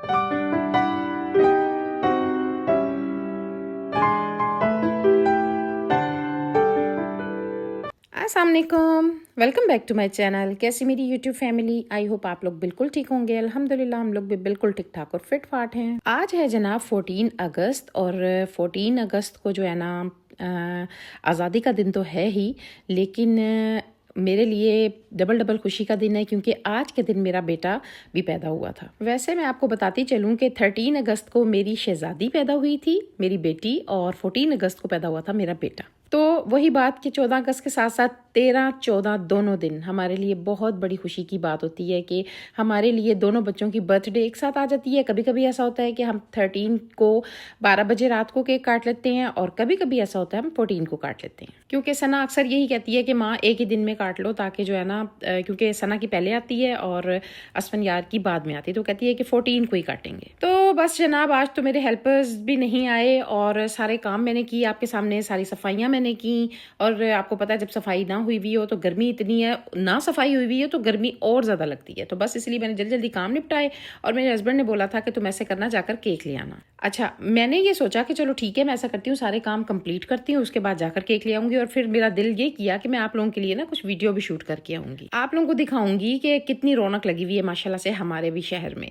अस्सलाम वालेकुम, welcome back to my channel. कैसी मेरी यूट्यूब फैमिली? आई होप आप लोग बिल्कुल ठीक होंगे। अल्हम्दुलिल्लाह हम लोग भी बिल्कुल ठीक ठाक और फिट फाट हैं। आज है जनाब 14 अगस्त और 14 अगस्त को जो है ना आज़ादी का दिन तो है ही, लेकिन मेरे लिए डबल डबल खुशी का दिन है क्योंकि आज के दिन मेरा बेटा भी पैदा हुआ था। वैसे मैं आपको बताती चलूँ कि 13 अगस्त को मेरी शहजादी पैदा हुई थी, मेरी बेटी, और 14 अगस्त को पैदा हुआ था मेरा बेटा। तो वही बात कि 14 अगस्त के साथ साथ 13, 14 दोनों दिन हमारे लिए बहुत बड़ी खुशी की बात होती है कि हमारे लिए दोनों बच्चों की बर्थडे एक साथ आ जाती है। कभी कभी ऐसा होता है कि हम 13 को 12 बजे रात को केक काट लेते हैं और कभी कभी ऐसा होता है हम 14 को काट लेते हैं, क्योंकि सना अक्सर यही कहती है कि माँ एक ही दिन में काट लो, ताकि जो है ना, क्योंकि सना की पहले आती है और असफन यार की बाद में आती है, तो कहती है कि 14 को ही काटेंगे। तो बस जनाब आज तो मेरे हेल्पर्स भी नहीं आए और सारे काम मैंने किए आपके सामने, सारी सफाइयाँ मैंने की। और आपको पता है जब सफाई ना हुई हुई हो तो गर्मी इतनी है, ना सफाई हुई हुई है तो गर्मी और ज़्यादा लगती है। तो बस इसलिए मैंने जल्दी जल्दी काम निपटाए और मेरे हस्बैंड ने बोला था कि तुम ऐसे करना, जाकर केक ले आना। अच्छा, मैंने ये सोचा कि चलो ठीक है, मैं ऐसा करती हूँ, सारे काम कंप्लीट करती हूँ, उसके बाद जाकर केक ले आऊंगी। और फिर मेरा दिल ये किया कि मैं आप लोगों के लिए ना कुछ वीडियो भी शूट करके आऊंगी, आप लोगों को दिखाऊंगी कि कितनी रौनक लगी हुई है माशाल्लाह से हमारे भी शहर में।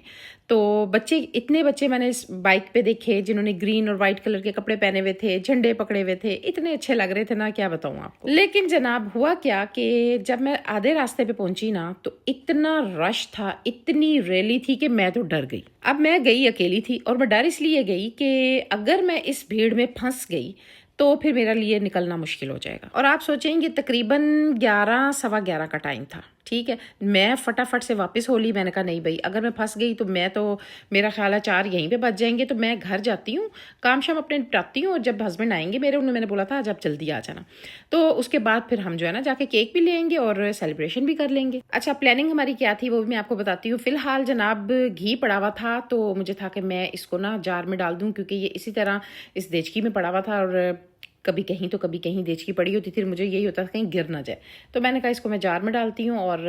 तो बच्चे, इतने बच्चे मैंने इस बाइक पे देखे जिन्होंने ग्रीन और वाइट कलर के कपड़े पहने हुए थे, झंडे पकड़े हुए थे, इतने अच्छे लग रहे थे ना, क्या बताऊं आपको। लेकिन जनाब हुआ क्या कि जब मैं आधे रास्ते पे पहुंची ना, तो इतना रश था, इतनी रैली थी कि मैं तो डर गई। अब मैं गई अकेली थी और मैं डर इसलिए गई कि अगर मैं इस भीड़ में फंस गई तो फिर मेरे लिए निकलना मुश्किल हो जाएगा। और आप सोचेंगे तकरीबन 11, सवा 11 का टाइम था, ठीक है। मैं फटाफट से वापस हो ली। मैंने कहा नहीं भाई, अगर मैं फंस गई तो मैं तो, मेरा ख्याल है 4 यहीं पे बच जाएंगे, तो मैं घर जाती हूँ, काम शाम अपने निपटाती हूँ, और जब हस्बैंड आएंगे मेरे, उन्होंने, मैंने बोला था आज आप जल्दी आ जाना, तो उसके बाद फिर हम जो है ना जाके केक भी ले आएंगे और सेलिब्रेशन भी कर लेंगे। अच्छा, प्लानिंग हमारी क्या थी वो भी मैं आपको बताती हूँ। फिलहाल जनाब घी पड़ा हुआ था, तो मुझे था कि मैं इसको ना जार में डाल दूँ, क्योंकि ये इसी तरह इस देचकी में पड़ा हुआ था और कभी कहीं तो कभी कहीं देचकी पड़ी होती थी, मुझे यही होता था कहीं गिर ना जाए। तो मैंने कहा इसको मैं जार में डालती हूँ। और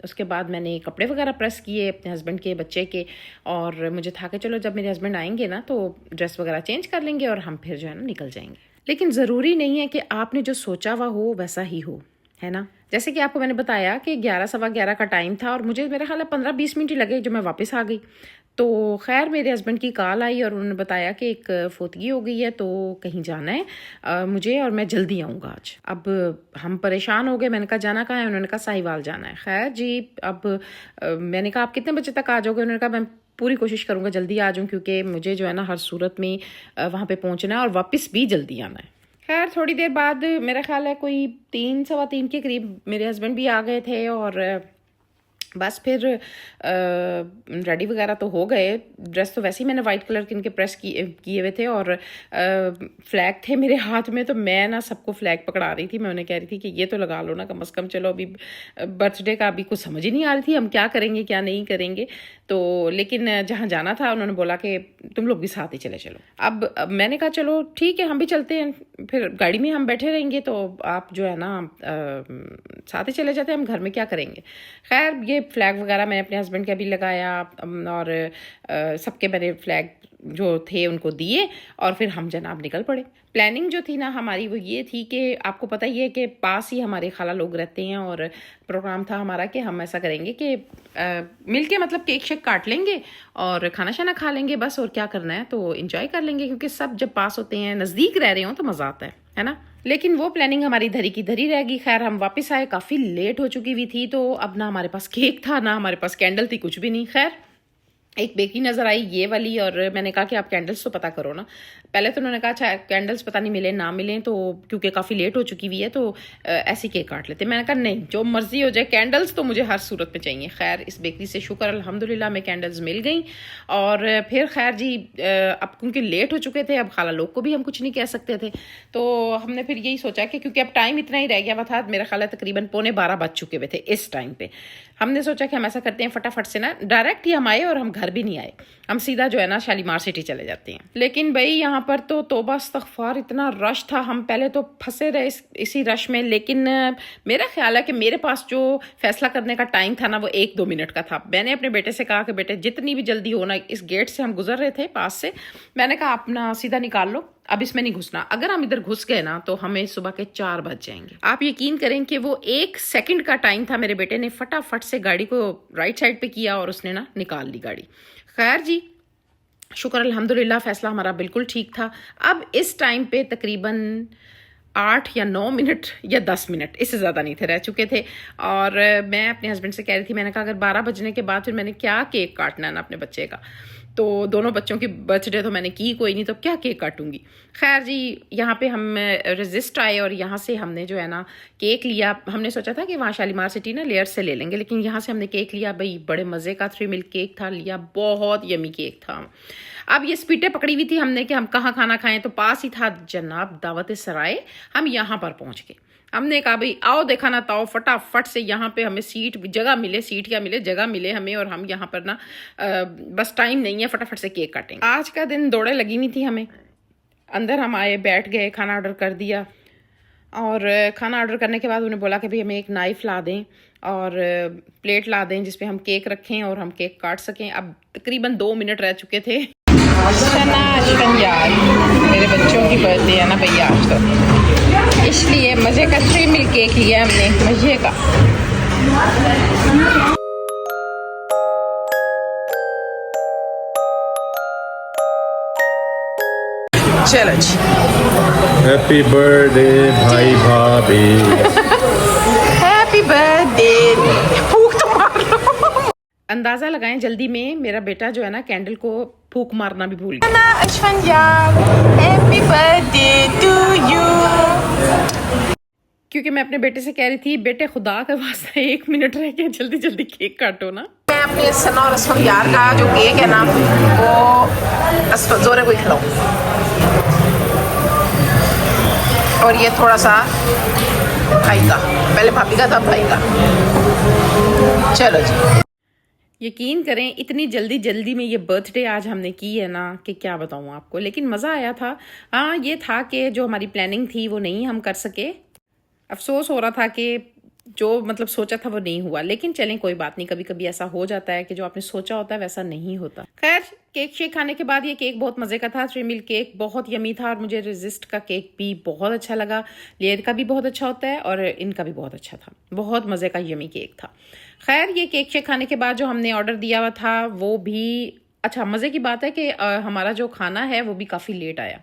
उसके बाद मैंने कपड़े वगैरह प्रेस किए अपने हस्बैंड के, बच्चे के, और मुझे था कि चलो जब मेरे हस्बैंड आएंगे ना तो ड्रेस वगैरह चेंज कर लेंगे और हम फिर जो है ना निकल जाएंगे। लेकिन ज़रूरी नहीं है कि आपने जो सोचा हुआ हो वैसा ही हो, है ना। जैसे कि आपको मैंने बताया कि 11, सवा 11 का टाइम था और मुझे, मेरे ख्याल है 15-20 मिनट ही लगे जो मैं वापस आ गई। तो खैर मेरे हस्बैंड की कॉल आई और उन्होंने बताया कि एक फोतगी हो गई है, तो कहीं जाना है मुझे, और मैं जल्दी आऊँगा आज। अब हम परेशान हो गए। मैंने कहा जाना कहाँ है? उन्होंने कहा साहिवाल जाना है। खैर जी, अब मैंने कहा आप कितने बजे तक आ जाओगे? उन्होंने कहा मैं पूरी कोशिश करूँगा जल्दी आ जाऊँ, क्योंकि मुझे जो है ना हर सूरत में वहाँ पे पहुँचना है और वापस भी जल्दी आना है। खैर थोड़ी देर बाद, मेरा ख्याल है कोई 3, सवा 3 के करीब मेरे हस्बैंड भी आ गए थे और बस फिर रेडी वगैरह तो हो गए। ड्रेस तो वैसे ही मैंने वाइट कलर के इनके प्रेस किए हुए थे और फ्लैग थे मेरे हाथ में, तो मैं ना सबको फ्लैग पकड़ा रही थी। मैं उन्हें कह रही थी कि ये तो लगा लो ना कम से कम, चलो अभी बर्थडे का अभी कुछ समझ ही नहीं आ रही थी हम क्या करेंगे क्या नहीं करेंगे। तो लेकिन जहाँ जाना था उन्होंने बोला कि तुम लोग भी साथ ही चले चलो। अब मैंने कहा चलो ठीक है हम भी चलते हैं, फिर गाड़ी में हम बैठे रहेंगे तो आप जो है ना साथ ही चले जाते हैं, हम घर में क्या करेंगे। खैर ये फ्लैग वगैरह मैंने अपने हस्बैंड का भी लगाया और सबके मैंने फ्लैग जो थे उनको दिए और फिर हम जनाब निकल पड़े। प्लानिंग जो थी ना हमारी वो ये थी कि आपको पता ही है कि पास ही हमारे खाला लोग रहते हैं और प्रोग्राम था हमारा कि हम ऐसा करेंगे कि मिलके मतलब केक शेक काट लेंगे और खाना शाना खा लेंगे बस, और क्या करना है, तो एंजॉय कर लेंगे, क्योंकि सब जब पास होते हैं, नज़दीक रह रहे हो तो मज़ा आता है ना। लेकिन वो प्लानिंग हमारी धरी की धरी रह गई। खैर हम वापस आए, काफ़ी लेट हो चुकी हुई थी, तो अब ना हमारे पास केक था ना हमारे पास कैंडल थी, कुछ भी नहीं। खैर एक बेकरी नज़र आई ये वाली, और मैंने कहा कि आप कैंडल्स तो पता करो ना। पहले तो उन्होंने कहा अच्छा कैंडल्स पता नहीं मिले ना मिले, तो क्योंकि काफ़ी लेट हो चुकी हुई है तो ऐसी केक काट लेते। मैंने कहा नहीं, जो मर्जी हो जाए, कैंडल्स तो मुझे हर सूरत में चाहिए। खैर इस बेकरी से शुक्र अल्हम्दुलिल्लाह में कैंडल्स मिल गई। और फिर खैर जी अब क्योंकि लेट हो चुके थे, अब खाला लोग को भी हम कुछ नहीं कह सकते थे, तो हमने फिर यही सोचा कि क्योंकि अब टाइम इतना ही रह गया हुआ था, मेरा ख्याल है तकरीबन 11:15 बज चुके हुए थे इस टाइम पे। हमने सोचा कि हम ऐसा करते हैं फटाफट से ना डायरेक्ट ही हम आए और हम घर घर भी नहीं आए, हम सीधा जो है ना शालीमार सिटी चले जाते हैं। लेकिन भाई यहाँ पर तो तौबा इस्तग़फ़ार, इतना रश था, हम पहले तो फंसे रहे इसी रश में। लेकिन मेरा ख्याल है कि मेरे पास जो फैसला करने का टाइम था ना वो 1-2 मिनट का था। मैंने अपने बेटे से कहा कि बेटे जितनी भी जल्दी हो ना, इस गेट से हम गुजर रहे थे पास से, मैंने कहा अपना सीधा निकाल लो, अब इसमें नहीं घुसना। अगर हम इधर घुस गए ना तो हमें सुबह के 4 बज जाएंगे। आप यकीन करें कि वो 1 सेकंड का टाइम था, मेरे बेटे ने फटाफट से गाड़ी को राइट साइड पे किया और उसने ना निकाल ली गाड़ी। खैर जी, शुक्र अल्हम्दुलिल्लाह, फैसला हमारा बिल्कुल ठीक था। अब इस टाइम पे तकरीबन 8 या 9 मिनट या 10 मिनट, इससे ज़्यादा नहीं थे, रह चुके थे। और मैं अपने हस्बैंड से कह रही थी, मैंने कहा अगर 12 बजने के बाद फिर मैंने क्या केक काटना है ना अपने बच्चे का, तो दोनों बच्चों की बर्थडे तो मैंने की कोई नहीं, तो क्या केक काटूंगी। खैर जी, यहाँ पे हम रजिस्ट आए और यहाँ से हमने जो है ना केक लिया। हमने सोचा था कि वहाँ शालीमार सिटी ना लेयर से ले लेंगे, लेकिन यहाँ से हमने केक लिया। भाई बड़े मज़े का 3 मिल्क केक था, लिया, बहुत यमी केक था। अब ये स्पीटें पकड़ी हुई थी हमने कि हम कहाँ खाना खाएं, तो पास ही था जनाब दावत सराय। हम यहाँ पर पहुँच गए। हमने कहा भाई आओ देखा ना ताओ, फटाफट से यहाँ पे हमें जगह मिले, सीट क्या मिले, जगह मिले हमें, और हम यहाँ पर ना बस टाइम नहीं है, फटाफट से केक काटेंगे। आज का दिन दौड़े लगी हुई थी हमें। अंदर हम आए, बैठ गए, खाना ऑर्डर कर दिया, और खाना ऑर्डर करने के बाद उन्हें बोला कि भाई हमें एक नाइफ ला दें और प्लेट ला दें जिसपे हम केक रखें और हम केक काट सकें। अब तकरीबन 2 मिनट रह चुके थे। यार मेरे बच्चों की बर्थडे है ना भैया आज, तो इसलिए मज़े का 3 मिल्क केक लिया हमने, मज़े का। चलो जी, हैप्पी बर्थडे भाई भाभी। Happy birthday. फूक तो मार लो। अंदाजा लगाएं जल्दी में, मेरा बेटा जो है ना कैंडल को फूक मारना भी भूल गया। Happy birthday to you. क्योंकि मैं अपने बेटे से कह रही थी, बेटे खुदा के वास्ते 1 मिनट रह गया, जल्दी जल्दी केक काटो ना। मैं अपने सना और रसमयार का जो केक है ना वो जोरे को ही खिलाऊं, और ये थोड़ा सा भाई का, पहले भाभी का था भाई का। चलो जी, यकीन करें इतनी जल्दी जल्दी में ये बर्थडे आज हमने की है ना कि क्या बताऊं आपको, लेकिन मज़ा आया था। हाँ, ये था कि जो हमारी प्लानिंग थी वो नहीं हम कर सके। अफसोस हो रहा था कि जो मतलब सोचा था वो नहीं हुआ, लेकिन चलें कोई बात नहीं, कभी कभी ऐसा हो जाता है कि जो आपने सोचा होता है वैसा नहीं होता। खैर, केक शेक खाने के बाद ये केक बहुत मज़े का था, 3 मिल्क केक बहुत यमी था, और मुझे रेजिस्ट का केक भी बहुत अच्छा लगा। लेयर का भी बहुत अच्छा होता है और इनका भी बहुत अच्छा था, बहुत मज़े का यमी केक था। खैर, ये केक शेक खाने के बाद जो हमने ऑर्डर दिया हुआ था वो भी अच्छा। मज़े की बात है कि हमारा जो खाना है वो भी काफ़ी लेट आया,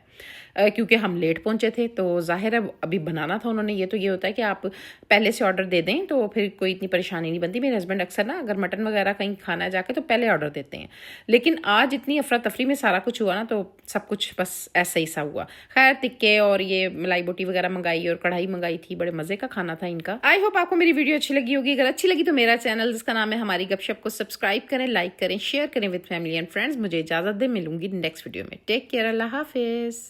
क्योंकि हम लेट पहुंचे थे, तो जाहिर है अभी बनाना था उन्होंने। ये तो ये होता है कि आप पहले से ऑर्डर दे दें तो फिर कोई इतनी परेशानी नहीं बनती। मेरे हस्बैंड अक्सर ना अगर मटन वगैरह कहीं खाना है जाके तो पहले ऑर्डर देते हैं, लेकिन आज इतनी अफरा तफरी में सारा कुछ हुआ ना तो सब कुछ बस ऐसा ही सा हुआ। खैर, टिक्के और ये मलाई बोटी वगैरह मंगाई और कढ़ाई मंगाई थी, बड़े मज़े का खाना था इनका। आई होप आपको मेरी वीडियो अच्छी लगी होगी। अगर अच्छी लगी तो मेरा चैनल जिसका नाम है हमारी गपशप को सब्सक्राइब करें, लाइक करें, शेयर करें विद फैमिली एंड फ्रेंड्स। मुझे इजाज़त दें, मिलूंगी नेक्स्ट वीडियो में। टेक केयर, अल्लाह हाफिज़।